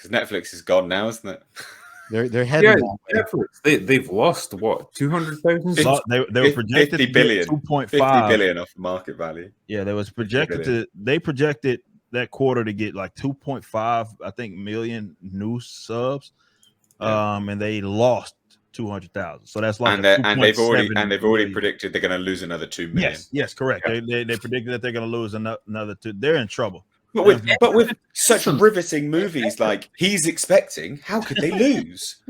Because Netflix is gone now, isn't it? They're heading that way. Netflix. They've lost what 200,000. They were projected 50 to billion, get 2.5 50 billion off the market value. Yeah, they was projected to. They projected that quarter to get like 2.5, I think, million new subs. And they lost 200,000. So that's like and they've already predicted they're going to lose another 2 million. Yes, correct. Yeah. They predicted that they're going to lose another 2. They're in trouble. But with such riveting movies like He's Expecting, how could they lose?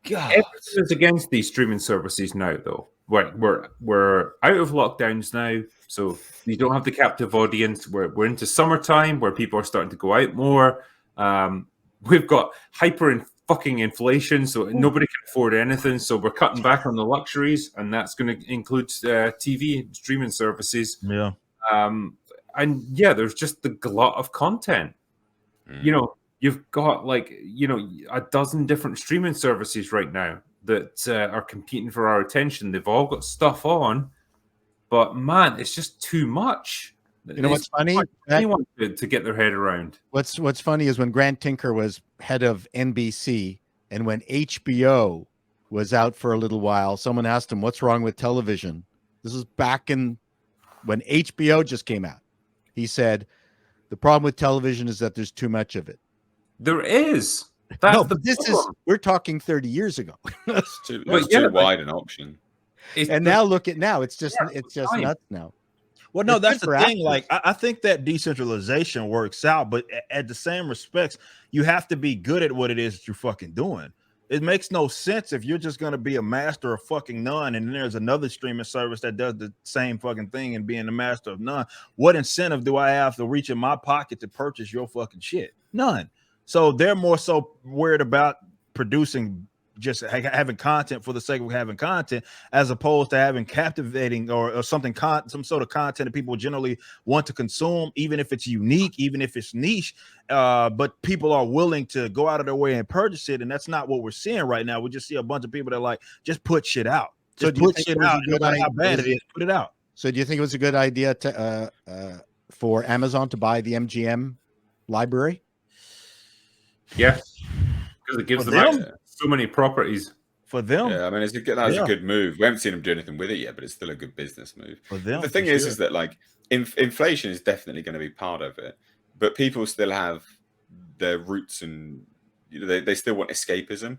God, everything is against these streaming services now, though. We're out of lockdowns now, so you don't have the captive audience. We're into summertime where people are starting to go out more. We've got fucking inflation, so nobody can afford anything. So we're cutting back on the luxuries, and that's going to include TV and streaming services. Yeah. And there's just the glut of content. You've got a dozen different streaming services right now that are competing for our attention. They've all got stuff on, but man, it's just too much. You know what's funny? Anyone to get their head around. What's funny is when Grant Tinker was head of NBC, and when HBO was out for a little while, someone asked him, "What's wrong with television?" This is back when HBO just came out. He said, "The problem with television is that there's too much of it." There is. We're talking 30 years ago. It's too wide an option. Now look at now. It's just nuts now. Well, no, that's the thing. Like, I think that decentralization works out, but at the same respects, you have to be good at what it is that you're fucking doing. It makes no sense if you're just going to be a master of fucking none, and then there's another streaming service that does the same fucking thing and being the master of none. What incentive do I have to reach in my pocket to purchase your fucking shit? None. So they're more so worried about producing, just having content for the sake of having content, as opposed to having captivating or some sort of content that people generally want to consume, even if it's unique, even if it's niche. But people are willing to go out of their way and purchase it, and that's not what we're seeing right now. We just see a bunch of people that like just put shit out. Just put shit out. No matter how bad it is, put it out. So do you think it was a good idea for Amazon to buy the MGM library? Yeah, because it gives them so many properties for them. Yeah, I mean, that was a good move. We haven't seen them do anything with it yet, but it's still a good business move. For them, the thing is that like inflation is definitely going to be part of it, but people still have their roots, and they still want escapism.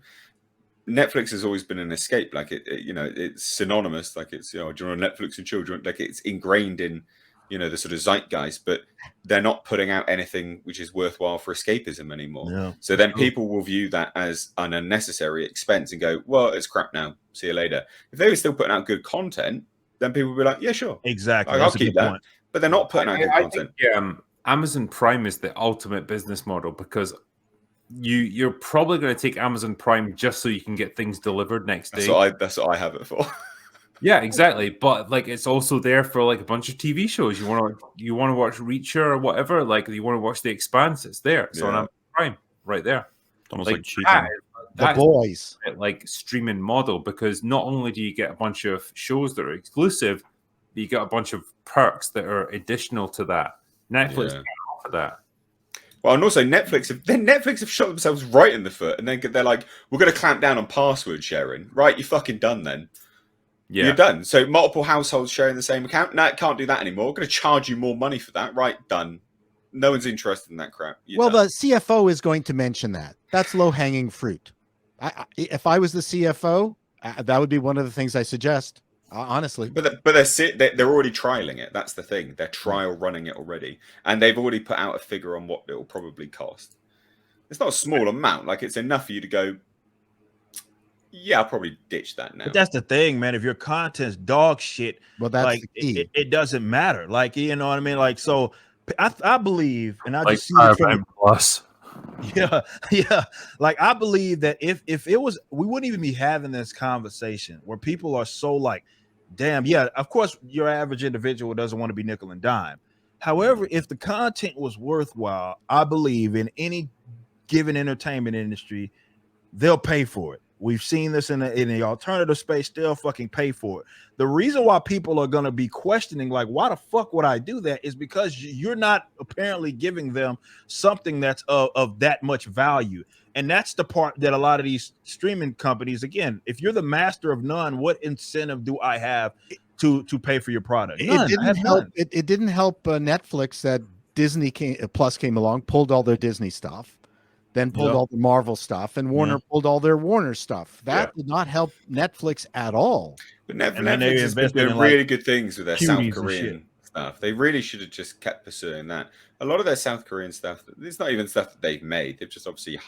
Netflix has always been an escape. Like it's synonymous. Like it's do you want Netflix and children? Like it's ingrained in the sort of zeitgeist, but they're not putting out anything which is worthwhile for escapism anymore. Yeah. So then people will view that as an unnecessary expense and go, well, it's crap now. See you later. If they were still putting out good content, then people would be like, yeah, sure. Exactly. I'll keep that. Point. But they're not putting out good content. I think, Amazon Prime is the ultimate business model, because you're probably going to take Amazon Prime just so you can get things delivered next day. That's what I have it for. Yeah, exactly. But like, it's also there for like a bunch of TV shows. You want to watch Reacher or whatever. Like, you want to watch The Expanse. It's there. So on Amazon Prime, right there. Almost like cheating. The Boys, like streaming model, because not only do you get a bunch of shows that are exclusive, but you get a bunch of perks that are additional to that. Netflix can't offer that. Well, and also Netflix have shot themselves right in the foot, and then they're like, we're going to clamp down on password sharing. Right, you're fucking done then. Yeah. You're done. So multiple households sharing the same account. No, it can't do that anymore. We're going to charge you more money for that. Right, done. No one's interested in that crap. The CFO is going to mention that. That's low-hanging fruit. If I was the CFO, that would be one of the things I suggest, honestly. But they're already trialing it. That's the thing. They're trial running it already. And they've already put out a figure on what it will probably cost. It's not a small amount. Like, it's enough for you to go, yeah, I'll probably ditch that now. But that's the thing, man. If your content's dog shit, well, that's like it doesn't matter. Like, you know what I mean? Like, so I believe, and I like just see it from plus. Yeah. Like, I believe that if it was, we wouldn't even be having this conversation where people are so like, damn, yeah, of course, your average individual doesn't want to be nickel and dime. However, if the content was worthwhile, I believe in any given entertainment industry, they'll pay for it. We've seen this in the alternative space. Still fucking pay for it. The reason why people are going to be questioning, like, why the fuck would I do that, is because you're not apparently giving them something that's of that much value. And that's the part that a lot of these streaming companies, again, if you're the master of none, what incentive do I have to pay for your product? None. It didn't help Netflix that Disney Plus came along, pulled all their Disney stuff, then pulled all the Marvel stuff, and Warner pulled all their Warner stuff. That did not help Netflix at all. But Netflix has been doing really good things with their South Korean stuff. They really should have just kept pursuing that. A lot of their South Korean stuff, it's not even stuff that they've made. They've just obviously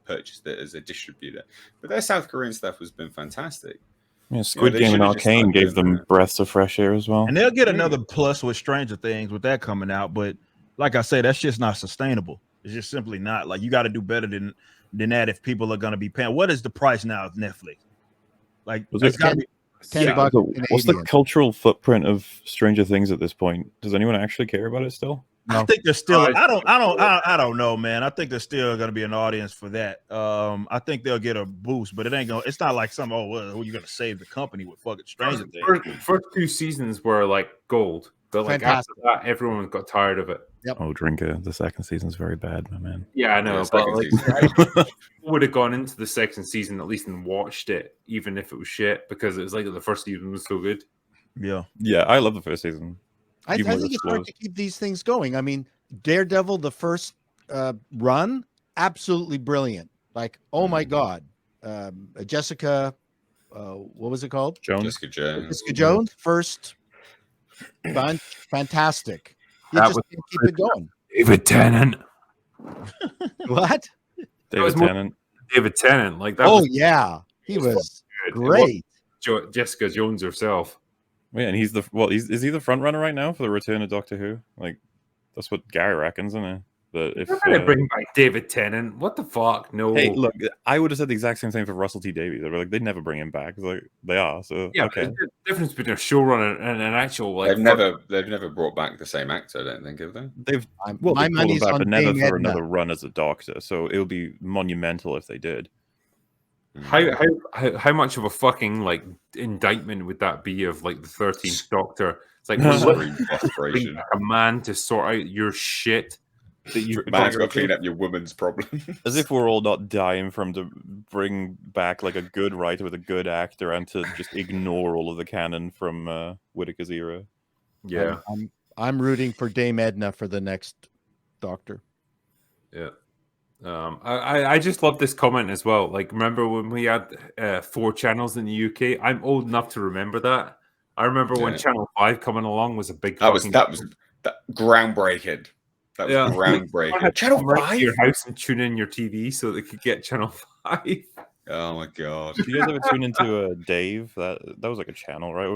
purchased it as a distributor. But their South Korean stuff has been fantastic. Yeah, Squid Game and Arcane gave them breaths of fresh air as well. And they'll get another plus with Stranger Things with that coming out. But like I say, that's just not sustainable. It's just simply not. Like, you got to do better than that if people are going to be paying. What is the price now of Netflix? Like, it's got to be $10. What's the cultural footprint of Stranger Things at this point? Does anyone actually care about it still? No. I think there's still. I don't know, man. I think there's still going to be an audience for that. I think they'll get a boost, but it ain't going. It's not like some. Oh, well, you're going to save the company with fucking Stranger Things. First 2 seasons were like gold, but like after that, everyone got tired of it. Yep. Oh, Drinker, the second season's very bad, my man. Yeah, I know, but like, would have gone into the second season at least and watched it, even if it was shit, because it was like the first season was so good. Yeah, I love the first season. I think it's hard to keep these things going. I mean, Daredevil, the first run, absolutely brilliant. Like, oh my god, Jessica, what was it called? Jessica Jones, first, fantastic. You just can't keep it going. David Tennant. What? David Tennant. David Tennant, like that. Oh yeah, he was great. Jessica Jones herself. Yeah, and is he the front runner right now for the return of Doctor Who? Like, that's what Gary reckons, isn't it? But if they're bring back David Tennant, what the fuck? No. Hey, look, I would have said the exact same thing for Russell T Davies. They'd be like, they'd never bring him back. It's like they are. So yeah, okay. the difference between a showrunner and an actual like they've never brought back the same actor. I don't think, have they? My money's on but never Dame for Edna. another run as a Doctor. So it would be monumental if they did. How much of a fucking like indictment would that be of like the 13th Doctor? It's like bring a man to sort out your shit that you man's got to clean up your woman's problem. As if we're all not dying for him to bring back like a good writer with a good actor and to just ignore all of the canon from Whittaker's era. Yeah, I'm rooting for Dame Edna for the next Doctor. Yeah. I just love this comment as well. Like, remember when we had 4 channels in the UK? I'm old enough to remember that. I remember when Channel 5 coming along was a big. That was groundbreaking. That was groundbreaking. Channel 5, your house and tune in your TV so they could get Channel 5. Oh my god! Did you guys ever tune into Dave? That was like a channel, right?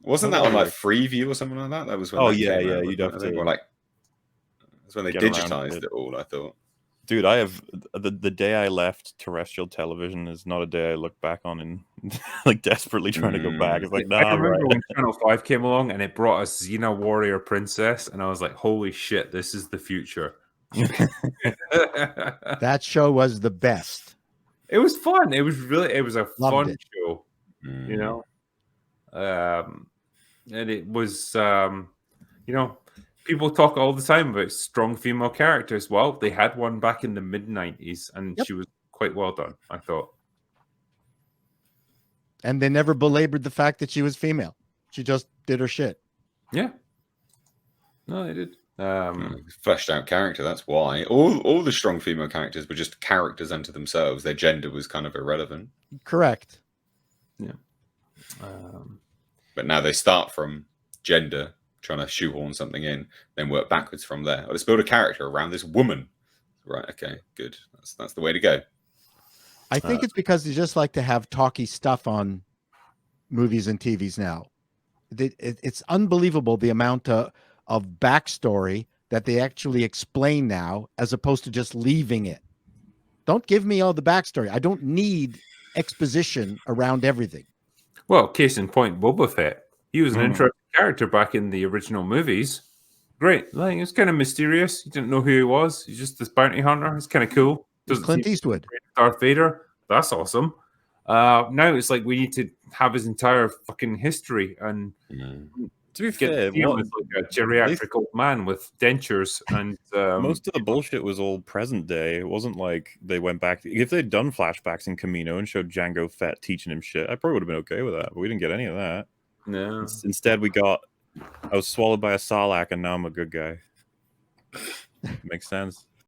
Wasn't that on like Freeview or something like that? That was when you'd have to like. That's when they digitized it all. I thought. Dude, I have the day I left terrestrial television is not a day I look back on and like desperately trying to go back. It's like, nah, I remember when Channel 5 came along and it brought us Xena Warrior Princess, and I was like, holy shit, this is the future. That show was the best. It was fun. It was a fun show, you know. And it was people talk all the time about strong female characters. Well, they had one back in the mid-90s, and she was quite well done, I thought. And they never belabored the fact that she was female. She just did her shit. Yeah. No, they did. Fleshed out character, that's why. All the strong female characters were just characters unto themselves. Their gender was kind of irrelevant. Correct. Yeah. But now they start from gender, trying to shoehorn something in, then work backwards from there. Let's build a character around this woman. Right, okay, good. That's the way to go. I think it's because they just like to have talky stuff on movies and TVs now. It's unbelievable the amount of backstory that they actually explain now, as opposed to just leaving it. Don't give me all the backstory. I don't need exposition around everything. Well, case in point, Boba Fett. He was an interesting character back in the original movies. Great. Like, it was kind of mysterious. You didn't know who he was. He's just this bounty hunter. It's kind of cool. Clint Eastwood. Darth Vader. That's awesome. Now it's like we need to have his entire fucking history and to be get fair, him as like a geriatric old man with dentures and most of the bullshit was all present day. It wasn't like they went back. If they'd done flashbacks in Camino and showed Jango Fett teaching him shit, I probably would have been okay with that. But we didn't get any of that. no. Instead, we got I was swallowed by a Sarlacc and now I'm a good guy. Makes sense.